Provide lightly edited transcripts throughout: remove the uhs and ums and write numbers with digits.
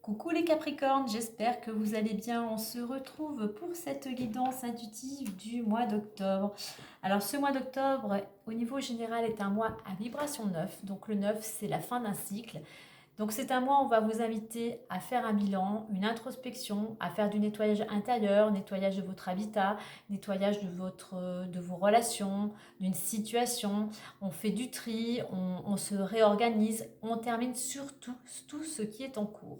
Coucou les Capricornes, j'espère que vous allez bien. On se retrouve pour cette guidance intuitive du mois d'octobre. Alors ce mois d'octobre, au niveau général, est un mois à vibration 9. Donc le 9, c'est la fin d'un cycle. Donc c'est un mois où on va vous inviter à faire un bilan, une introspection, à faire du nettoyage intérieur, nettoyage de votre habitat, nettoyage de vos relations, d'une situation. On fait du tri, on se réorganise, on termine surtout tout ce qui est en cours.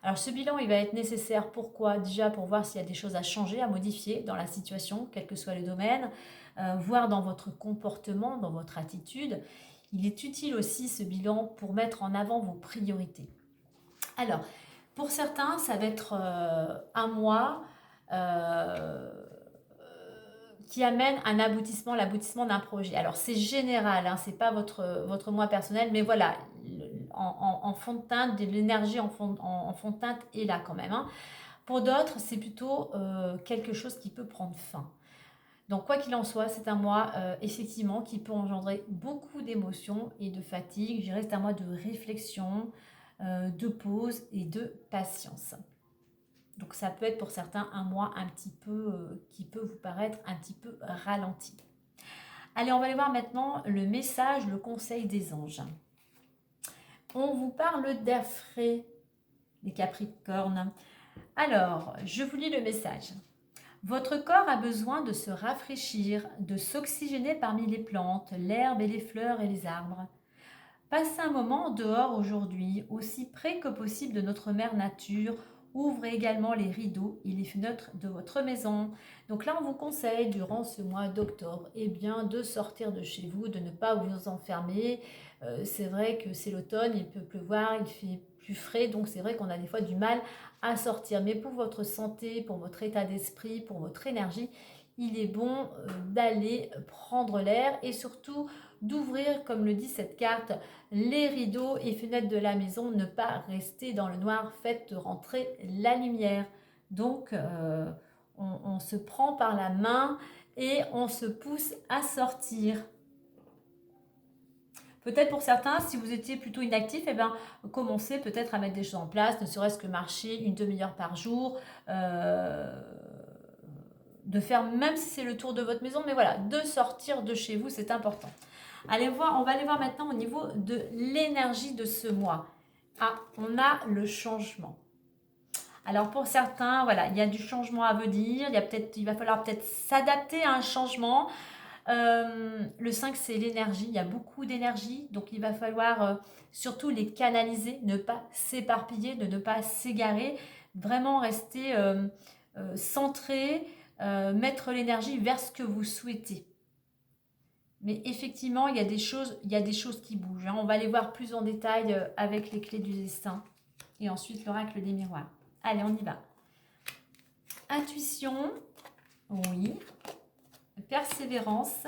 Alors ce bilan, il va être nécessaire. Pourquoi? Déjà pour voir s'il y a des choses à changer, à modifier dans la situation, quel que soit le domaine, voir dans votre comportement, dans votre attitude. Il est utile aussi ce bilan pour mettre en avant vos priorités. Alors, pour certains, ça va être un mois qui amène un aboutissement, l'aboutissement d'un projet. Alors c'est général, hein, c'est pas votre mois personnel, mais voilà, en fond de teinte, de l'énergie en fond de teinte est là quand même. Hein. Pour d'autres, c'est plutôt quelque chose qui peut prendre fin. Donc quoi qu'il en soit, c'est un mois effectivement qui peut engendrer beaucoup d'émotions et de fatigue. Je dirais c'est un mois de réflexion, de pause et de patience. Donc ça peut être pour certains un mois un petit peu qui peut vous paraître un petit peu ralenti. Allez, on va aller voir maintenant le message, le conseil des anges. On vous parle d'air frais, les Capricornes. Alors, je vous lis le message. Votre corps a besoin de se rafraîchir, de s'oxygéner parmi les plantes, l'herbe et les fleurs et les arbres. Passez un moment dehors aujourd'hui, aussi près que possible de notre mère nature. Ouvrez également les rideaux et les fenêtres de votre maison. Donc là, on vous conseille, durant ce mois d'octobre, eh bien, de sortir de chez vous, de ne pas vous enfermer. C'est vrai que c'est l'automne, il peut pleuvoir, il fait plus frais, donc c'est vrai qu'on a des fois du mal à sortir. Mais pour votre santé, pour votre état d'esprit, pour votre énergie, il est bon d'aller prendre l'air et surtout d'ouvrir, comme le dit cette carte, les rideaux et fenêtres de la maison, ne pas rester dans le noir, faites rentrer la lumière. Donc, on se prend par la main et on se pousse à sortir. Peut-être pour certains, si vous étiez plutôt inactif, eh bien, commencez peut-être à mettre des choses en place, ne serait-ce que marcher une demi-heure par jour, de faire, même si c'est le tour de votre maison, mais voilà, de sortir de chez vous, c'est important. Allez voir, on va aller voir maintenant au niveau de l'énergie de ce mois. Ah, on a le changement. Alors pour certains, voilà, il y a du changement à venir, il va falloir peut-être s'adapter à un changement. Le 5, c'est l'énergie, il y a beaucoup d'énergie, donc il va falloir surtout les canaliser, ne pas s'éparpiller, de ne pas s'égarer, vraiment rester centré, mettre l'énergie vers ce que vous souhaitez. Mais effectivement, il y a des choses qui bougent. Hein. On va les voir plus en détail avec les clés du destin. Et ensuite, l'oracle des miroirs. Allez, on y va. Intuition, oui. Persévérance,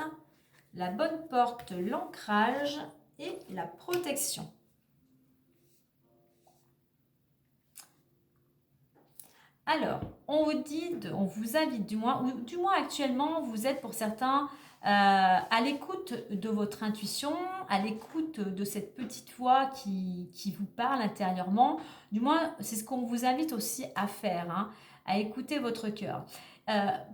la bonne porte, l'ancrage et la protection. Alors, on vous invite du moins, ou du moins actuellement, vous êtes pour certains à l'écoute de votre intuition, à l'écoute de cette petite voix qui vous parle intérieurement. Du moins, c'est ce qu'on vous invite aussi à faire, hein, à écouter votre cœur.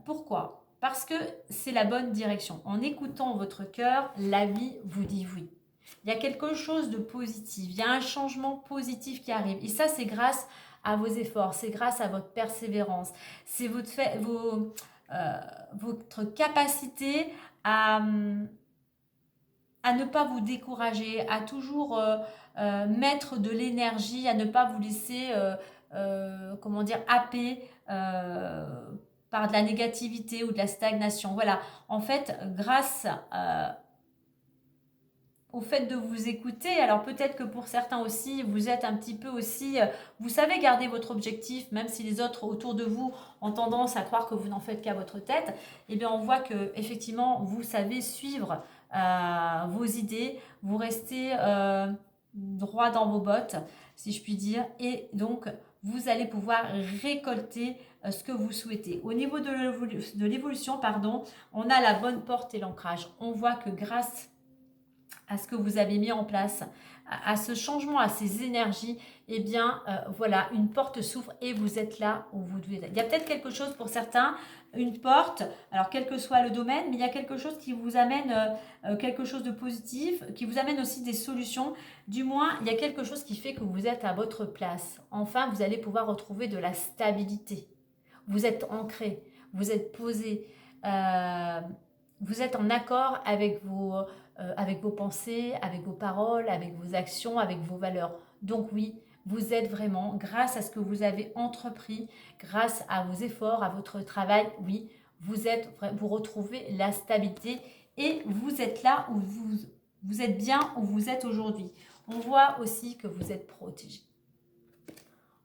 Pourquoi? Parce que c'est la bonne direction. En écoutant votre cœur, la vie vous dit oui. Il y a quelque chose de positif, il y a un changement positif qui arrive. Et ça, c'est grâce à vos efforts, c'est grâce à votre persévérance, c'est votre capacité à ne pas vous décourager, à toujours mettre de l'énergie, à ne pas vous laisser, comment dire, happer par de la négativité ou de la stagnation. Voilà, en fait, grâce au fait de vous écouter, alors peut-être que pour certains aussi, vous êtes un petit peu aussi, vous savez garder votre objectif, même si les autres autour de vous ont tendance à croire que vous n'en faites qu'à votre tête, eh bien on voit que effectivement vous savez suivre vos idées, vous restez droit dans vos bottes, si je puis dire, et donc vous allez pouvoir récolter ce que vous souhaitez. Au niveau de l'évolution, pardon, on a la bonne porte et l'ancrage. On voit que grâce à ce que vous avez mis en place, à ce changement, à ces énergies, eh bien, voilà, une porte s'ouvre et vous êtes là où vous devez être. Il y a peut-être quelque chose pour certains, une porte, alors quel que soit le domaine, mais il y a quelque chose qui vous amène quelque chose de positif, qui vous amène aussi des solutions. Du moins, il y a quelque chose qui fait que vous êtes à votre place. Enfin, vous allez pouvoir retrouver de la stabilité. Vous êtes ancré, vous êtes posé, vous êtes en accord avec vos pensées, avec vos paroles, avec vos actions, avec vos valeurs. Donc oui, vous êtes vraiment, grâce à ce que vous avez entrepris, grâce à vos efforts, à votre travail, oui, vous retrouvez la stabilité et vous êtes là où vous êtes bien où vous êtes aujourd'hui. On voit aussi que vous êtes protégé.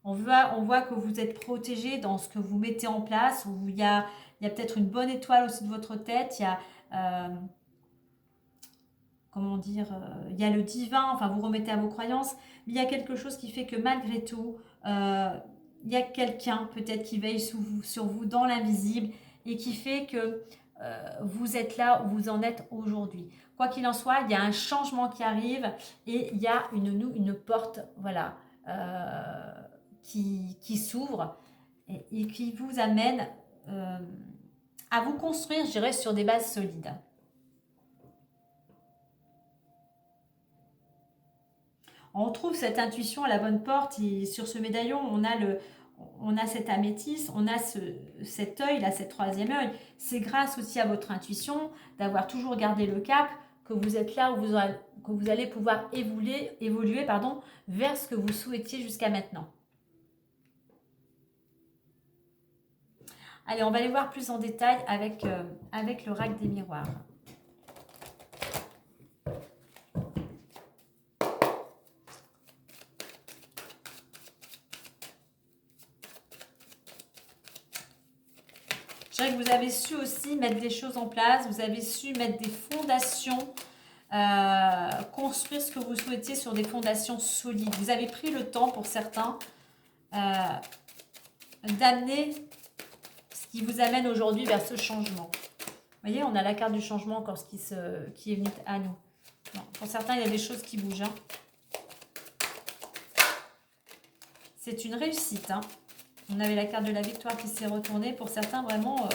On voit que vous êtes protégé dans ce que vous mettez en place, où il y a peut-être une bonne étoile au-dessus de votre tête, il y a, comment dire, il y a le divin, enfin vous remettez à vos croyances, mais il y a quelque chose qui fait que malgré tout, il y a quelqu'un peut-être qui veille sur vous dans l'invisible et qui fait que vous êtes là où vous en êtes aujourd'hui. Quoi qu'il en soit, il y a un changement qui arrive et il y a une porte, voilà, qui s'ouvre et qui vous amène à vous construire, je dirais, sur des bases solides. On trouve cette intuition à la bonne porte et sur ce médaillon, on a cet améthyste, on a cet œil, là, cet troisième œil. C'est grâce aussi à votre intuition, d'avoir toujours gardé le cap, que vous êtes là où que vous allez pouvoir évoluer vers ce que vous souhaitiez jusqu'à maintenant. Allez, on va aller voir plus en détail avec l'oracle des miroirs. Je dirais que vous avez su aussi mettre des choses en place, vous avez su mettre des fondations, construire ce que vous souhaitiez sur des fondations solides. Vous avez pris le temps pour certains d'amener ce qui vous amène aujourd'hui vers ce changement. Vous voyez, on a la carte du changement encore qui est venue à nous. Non, pour certains, il y a des choses qui bougent. Hein. C'est une réussite. Hein. On avait la carte de la victoire qui s'est retournée. Pour certains, vraiment,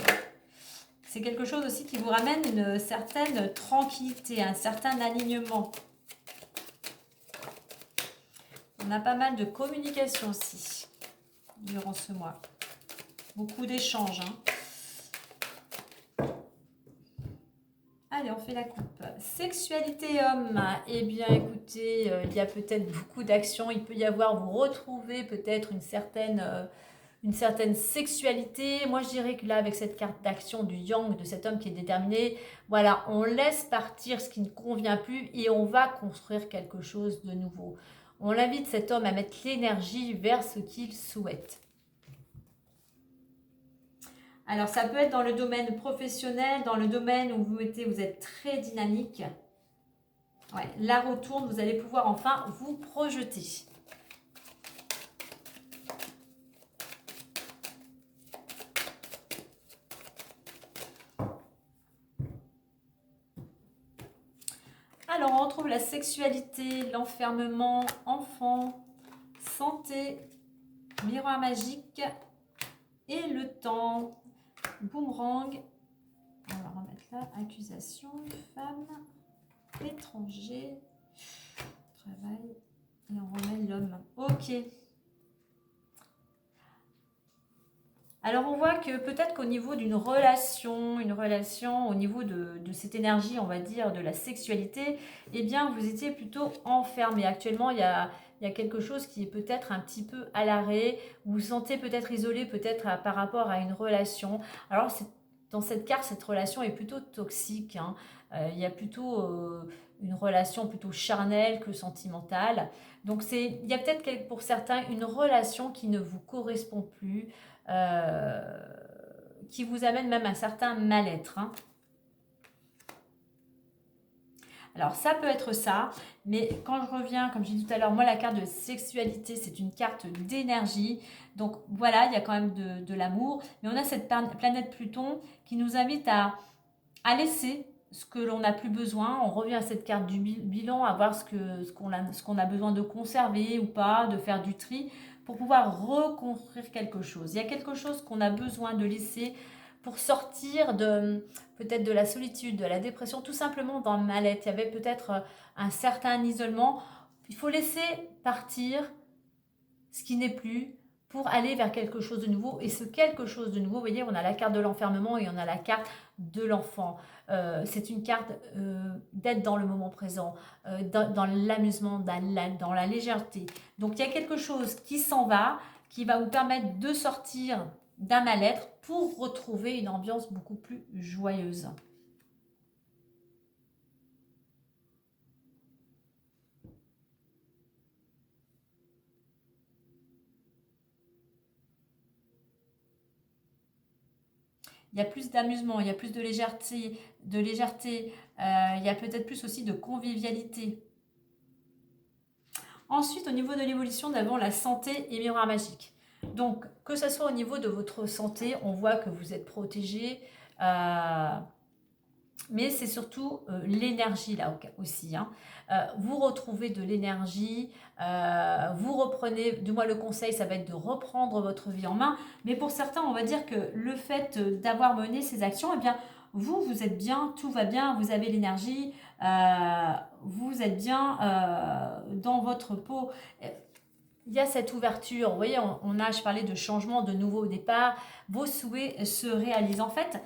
c'est quelque chose aussi qui vous ramène une certaine tranquillité, un certain alignement. On a pas mal de communication aussi durant ce mois. Beaucoup d'échanges. Hein. Allez, on fait la coupe. Sexualité homme. Eh bien, écoutez, il y a peut-être beaucoup d'actions. Il peut y avoir, vous retrouvez peut-être une certaine sexualité. Moi, je dirais que là, avec cette carte d'action du yang, de cet homme qui est déterminé, voilà, on laisse partir ce qui ne convient plus et on va construire quelque chose de nouveau. On invite cet homme à mettre l'énergie vers ce qu'il souhaite. Alors, ça peut être dans le domaine professionnel, dans le domaine où vous êtes très dynamique. Ouais, la retourne, vous allez pouvoir enfin vous projeter. Alors, on retrouve la sexualité, l'enfermement, enfant, santé, miroir magique et le temps. Boomerang. On va remettre là. Accusation, femme, étranger, travail. Et on remet l'homme. Ok. Alors, on voit que peut-être qu'au niveau d'une relation, au niveau de cette énergie, on va dire, de la sexualité, eh bien, vous étiez plutôt enfermé. Actuellement, il y a quelque chose qui est peut-être un petit peu à l'arrêt. Vous vous sentez peut-être isolé, peut-être par rapport à une relation. Alors, dans cette carte, cette relation est plutôt toxique. Hein. Il y a plutôt une relation plutôt charnelle que sentimentale. Donc, il y a peut-être pour certains une relation qui ne vous correspond plus. Qui vous amène même un certain mal-être. Hein. Alors, ça peut être ça, mais quand je reviens, comme j'ai dit tout à l'heure, moi, la carte de sexualité, c'est une carte d'énergie. Donc, voilà, il y a quand même de l'amour. Mais on a cette planète Pluton qui nous invite à laisser ce que l'on n'a plus besoin. On revient à cette carte du bilan, à voir ce qu'on a besoin de conserver ou pas, de faire du tri pour pouvoir reconstruire quelque chose. Il y a quelque chose qu'on a besoin de laisser pour sortir de peut-être de la solitude, de la dépression, tout simplement dans le mal-être. Il y avait peut-être un certain isolement. Il faut laisser partir ce qui n'est plus pour aller vers quelque chose de nouveau. Et ce quelque chose de nouveau, vous voyez, on a la carte de l'enfermement et on a la carte de l'enfant. C'est une carte d'être dans le moment présent, dans l'amusement, dans la légèreté. Donc il y a quelque chose qui s'en va, qui va vous permettre de sortir d'un mal-être pour retrouver une ambiance beaucoup plus joyeuse. Il y a plus d'amusement, il y a plus de légèreté, il y a peut-être plus aussi de convivialité. Ensuite, au niveau de l'évolution, nous avons la santé et miroir magique. Donc, que ce soit au niveau de votre santé, on voit que vous êtes protégé, mais c'est surtout l'énergie là aussi. Hein. Vous retrouvez de l'énergie, vous reprenez, du moins le conseil, ça va être de reprendre votre vie en main. Mais pour certains, on va dire que le fait d'avoir mené ces actions, eh bien, vous êtes bien, tout va bien, vous avez l'énergie, vous êtes bien dans votre peau. Il y a cette ouverture, vous voyez, je parlais de changement, de nouveau départ, vos souhaits se réalisent. En fait,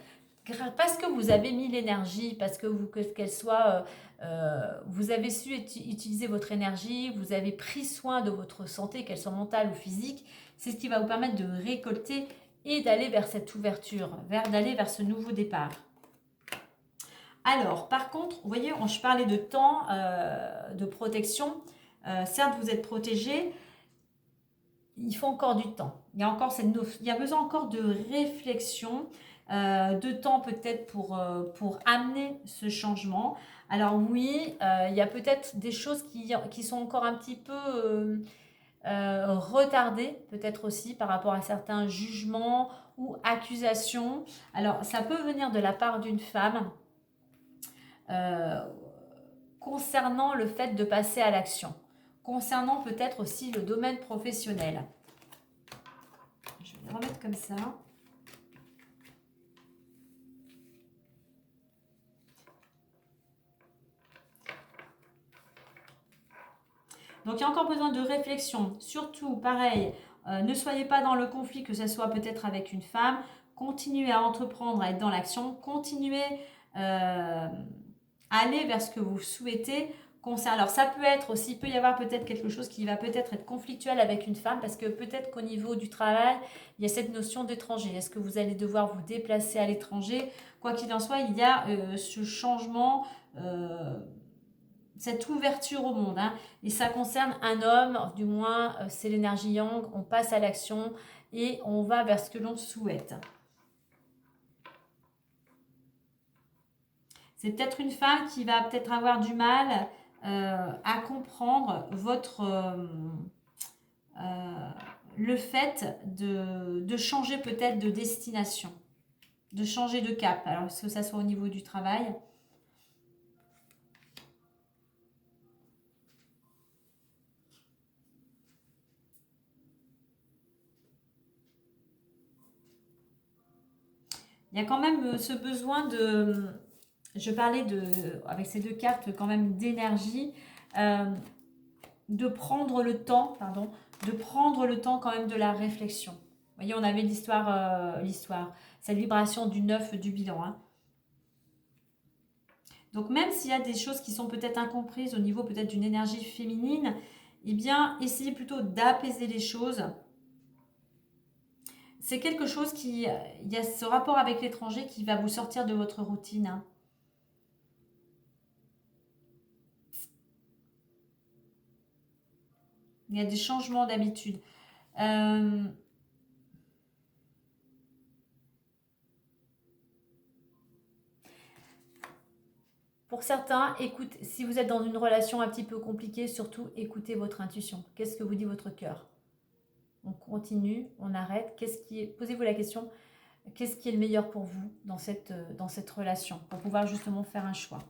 parce que vous avez mis l'énergie, parce que qu'elle soit, vous avez su utiliser votre énergie, vous avez pris soin de votre santé, qu'elle soit mentale ou physique, c'est ce qui va vous permettre de récolter et d'aller vers cette ouverture, d'aller vers ce nouveau départ. Alors, par contre, vous voyez, je parlais de temps, de protection. Certes, vous êtes protégé, il faut encore du temps. Il y a besoin encore de réflexion, de temps peut-être pour amener ce changement. Alors oui, il y a peut-être des choses qui sont encore un petit peu retardées, peut-être aussi par rapport à certains jugements ou accusations. Alors ça peut venir de la part d'une femme concernant le fait de passer à l'action, concernant peut-être aussi le domaine professionnel. Je vais les remettre comme ça. Donc il y a encore besoin de réflexion. Surtout, pareil, ne soyez pas dans le conflit, que ce soit peut-être avec une femme. Continuez à entreprendre, à être dans l'action. Continuez à aller vers ce que vous souhaitez. Alors ça peut être aussi, il peut y avoir peut-être quelque chose qui va peut-être être conflictuel avec une femme, parce que peut-être qu'au niveau du travail, il y a cette notion d'étranger. Est-ce que vous allez devoir vous déplacer à l'étranger? Quoi qu'il en soit, il y a ce changement, cette ouverture au monde. Hein. Et ça concerne un homme, du moins c'est l'énergie yang, on passe à l'action et on va vers ce que l'on souhaite. C'est peut-être une femme qui va peut-être avoir du mal à comprendre le fait de changer peut-être de destination, de changer de cap. Alors, que ça soit au niveau du travail. Il y a quand même ce besoin de... Je parlais avec ces deux cartes quand même d'énergie, de prendre le temps, quand même de la réflexion. Vous voyez, on avait l'histoire, cette vibration du 9 du bilan. Hein. Donc même s'il y a des choses qui sont peut-être incomprises au niveau peut-être d'une énergie féminine, eh bien, essayez plutôt d'apaiser les choses. C'est quelque chose il y a ce rapport avec l'étranger qui va vous sortir de votre routine. Hein. Il y a des changements d'habitude. Pour certains, si vous êtes dans une relation un petit peu compliquée, surtout écoutez votre intuition. Qu'est-ce que vous dit votre cœur? On continue, on arrête. Posez-vous la question, qu'est-ce qui est le meilleur pour vous dans cette relation, pour pouvoir justement faire un choix.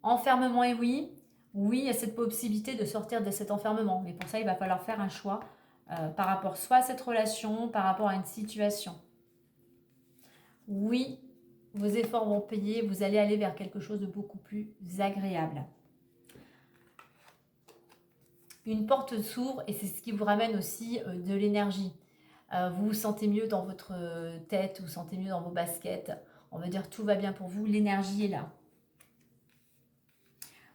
Enfermement, et oui, il y a cette possibilité de sortir de cet enfermement, mais pour ça, il va falloir faire un choix par rapport soit à cette relation, par rapport à une situation. Oui, vos efforts vont payer, vous allez aller vers quelque chose de beaucoup plus agréable. Une porte s'ouvre et c'est ce qui vous ramène aussi de l'énergie. Vous vous sentez mieux dans votre tête, vous vous sentez mieux dans vos baskets. On va dire tout va bien pour vous, l'énergie est là.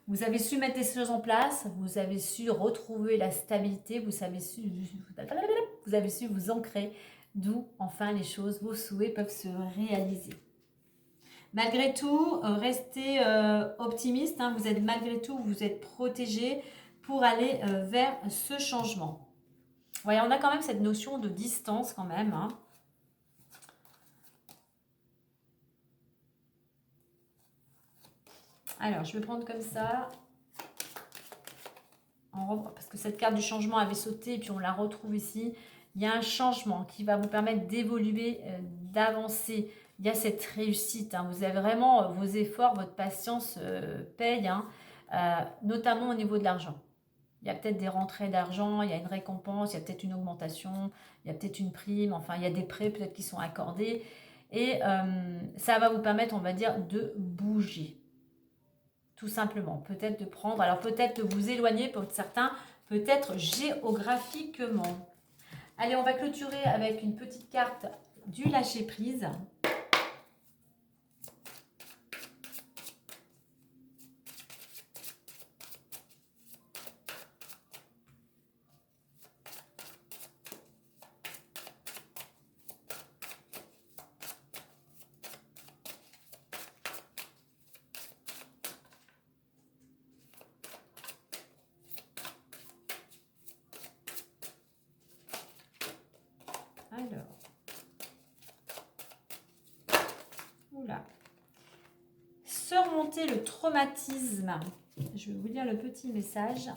Vous avez su mettre des choses en place, vous avez su retrouver la stabilité, vous avez su vous ancrer, d'où enfin les choses, vos souhaits peuvent se réaliser. Malgré tout, restez optimiste, hein, vous êtes malgré tout, vous êtes protégé pour aller vers ce changement. Voyez, on a quand même cette notion de distance quand même, hein. Alors, je vais prendre comme ça. Parce que cette carte du changement avait sauté et puis on la retrouve ici. Il y a un changement qui va vous permettre d'évoluer, d'avancer. Il y a cette réussite. Hein. Vous avez vraiment vos efforts, votre patience paye, hein, notamment au niveau de l'argent. Il y a peut-être des rentrées d'argent, il y a une récompense, il y a peut-être une augmentation, il y a peut-être une prime, enfin il y a des prêts peut-être qui sont accordés. Et ça va vous permettre, on va dire, de bouger. Tout simplement, peut-être de prendre, alors peut-être de vous éloigner pour certains, peut-être géographiquement. Allez, on va clôturer avec une petite carte du lâcher-prise. Alors, oula. Surmonter le traumatisme. Je vais vous lire le petit message.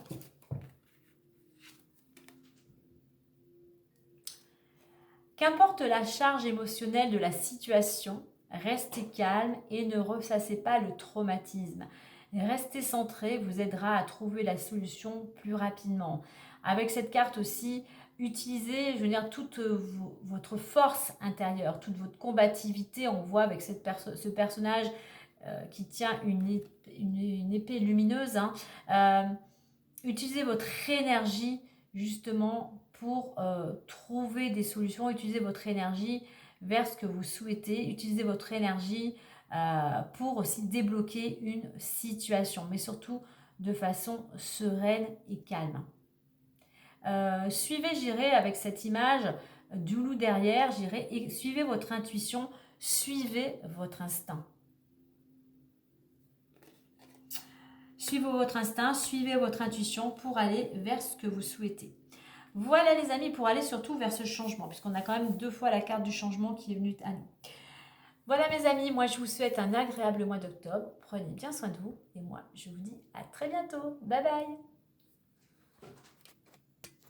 Qu'importe la charge émotionnelle de la situation, restez calme et ne ressassez pas le traumatisme. Rester centré vous aidera à trouver la solution plus rapidement. Avec cette carte aussi, utilisez, je veux dire, toute votre force intérieure, toute votre combativité. On voit avec ce personnage qui tient une épée lumineuse. Hein. Utilisez votre énergie justement pour trouver des solutions. Utilisez votre énergie vers ce que vous souhaitez. Utilisez votre énergie pour aussi débloquer une situation, mais surtout de façon sereine et calme. Suivez, j'irai avec cette image du loup derrière, j'irai et suivez votre intuition, suivez votre instinct. Suivez votre instinct, suivez votre intuition pour aller vers ce que vous souhaitez. Voilà les amis, pour aller surtout vers ce changement, puisqu'on a quand même 2 fois la carte du changement qui est venue à nous. Voilà mes amis, moi je vous souhaite un agréable mois d'octobre. Prenez bien soin de vous et moi je vous dis à très bientôt. Bye bye.